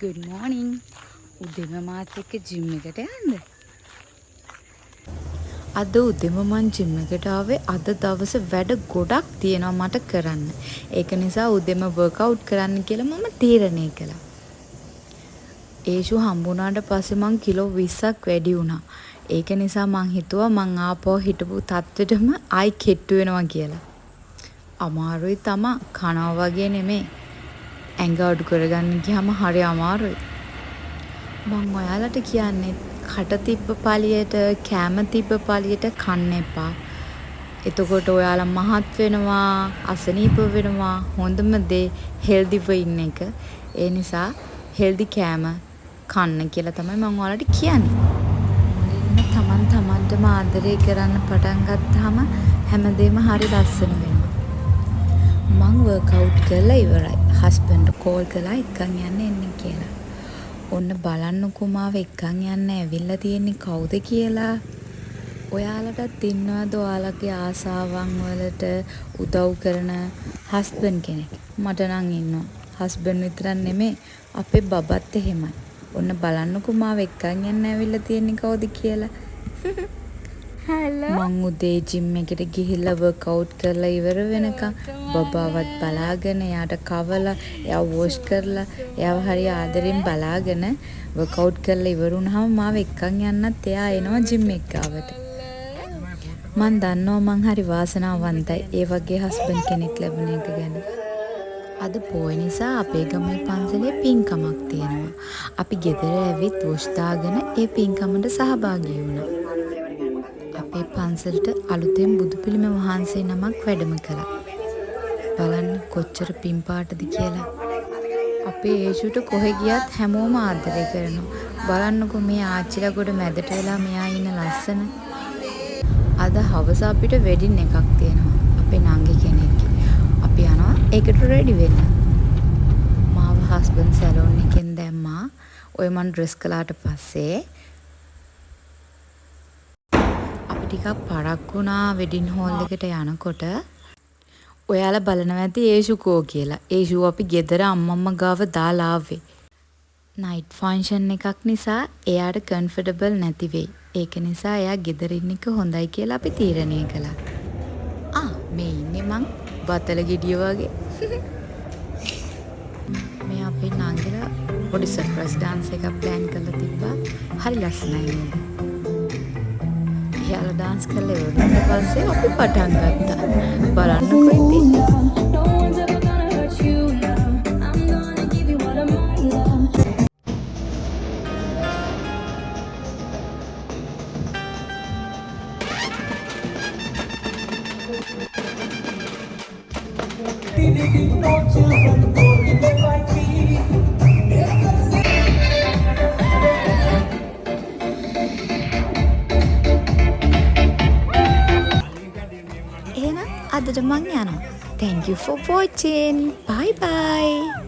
Good morning. උදේම මාත් එක්ක gym එකට යන්න. අද උදේම මං ජිම් එකට ආවේ. අද දවසේ වැඩ ගොඩක් තියෙනවා මට කරන්න. ඒක නිසා උදේම වර්ක්අවුට් කරන්න කියලා මම තීරණය කළා. ඒෂු හම්බුණාට පස්සේ මං කිලෝ 20ක් වැඩි වුණා. ඒක නිසා මං හිතුවා මං ආපහු හිටපු තත්ත්වෙටම ආයි කෙට්ටු වෙනවා කියලා. අමාරුයි තමා, කනවා වගේ නෙමෙයි. ඇඟ අඩු කරගන්න ගියාම හරි අමාරුයි. මං ඔයාලට කියන්නේ කට තිබ්බ පළියට කෑම තිබ්බ පළියට කන්න එපා. එතකොට ඔයාලා මහත් වෙනවා, අසනීප වෙනවා. හොඳම දේ හෙල්දිව ඉන්න එක. ඒ නිසා හෙල්දි කෑම කන්න කියලා තමයි මං ඔයාලට කියන්නේ. මුලින්ම තමන්ටම ආදරය කරන්න පටන් ගත්තාම හැමදේම හරි ලස්සන වෙනවා. මං වර්ක්අවුට් කරලා ඉවරයි. හස්බන්ඩ් කෝල් කළා එක්කන් යන්න එන්න කියලා. ඔන්න බලන්නකෝ මාව එක්කන් යන්න ඇවිල්ලා තියෙන්නේ කවුද කියලා. ඔයාලටත් ඉන්නවද ඔයාලගේ ආසාවන් වලට උදව් කරන හස්බන්ඩ් කෙනෙක්? මට නම් ඉන්නවා. හස්බන්ඩ් විතරක් නෙමෙයි අපේ බබත් එහෙමයි. ඔන්න බලන්නකෝ මාව එක්කන් යන්න ඇවිල්ලා තියෙන්නේ කවුද කියලා. මං උදේ ජිම් එකට ගිහිල්ලා වර්ක්අවුට් කරලා ඉවර වෙනකන් බබාවත් බලාගෙන එයාට කවලා එයාව වොෂ් කරලා එයාව හරි ආදරෙන් බලාගෙන වර්ක්අවුට් කරලා ඉවර වුණාම මාව එක්කන් යන්නත් එයා එනවා ජිම් එක ආවට. මං දන්නවා මං හරි වාසනාවන්තයි ඒ වගේ හස්බන්ඩ් කෙනෙක් ලැබුණ එක ගැන. අද පොය නිසා අපේ ගමේ පන්සලේ පින්කමක් තියෙනවා. අපි ගෙදර ඇවිත් වොෂ් දාගෙන ඒ පින්කමට සහභාගී වුණා. අපේ පන්සලට අලුතෙන් බුදු පිළිම වහන්සේ නමක් වැඩම කළා. බලන්න කොච්චර පින්පාටද කියලා. අපේ ඒෂුට කොහෙ ගියත් හැමෝම ආදරය කරනවා. බලන්නකෝ මේ ආච්චිලා ගොඩ මැදට වෙලා මෙයා ඉන්න ලස්සන. අද හවස අපිට වෙඩින් එකක් තියෙනවා. අපේ නංගි කෙනෙක්ගේ. අපි යනවා ඒකට රෙඩි වෙන්න. මාව හස්බන්ඩ් සැලෝන් එකෙන් දැම්මා. ඔය මන් ඩ්‍රෙස් කළාට පස්සේ ටිකක් පරක් වුණා වෙඩින් හෝල් එකට යනකොට. ඔයාලා බලනවා ඇති ඒෂු කෝ කියලා. ඒෂු අපි ගෙදර අම්මම්ම ගාව දාලා ආවේ. නයිට් ෆන්ක්ෂන් එකක් නිසා එයාට කම්ෆර්ටබල් නැති වෙයි. ඒක නිසා එයා ගෙදර ඉන්න එක හොඳයි කියලා අපි තීරණය කළා. මේ ඉන්නේ මං බතල ගෙඩිය වගේ. මේ අපේ නංගිලා පොඩි සර්ප්‍රයිස් ඩාන්ස් එකක් ප්ලෑන් කරලා තිබ්බා. හරි ලස්සනයි නේද? එයාලා ඩාන්ස් කරලා ඉවරනට පස්සේ අපි පටන් ගත්තා. බලන්නකෝ ඉතින්. අදට මං යනවා. Thank you for watching. Bye bye.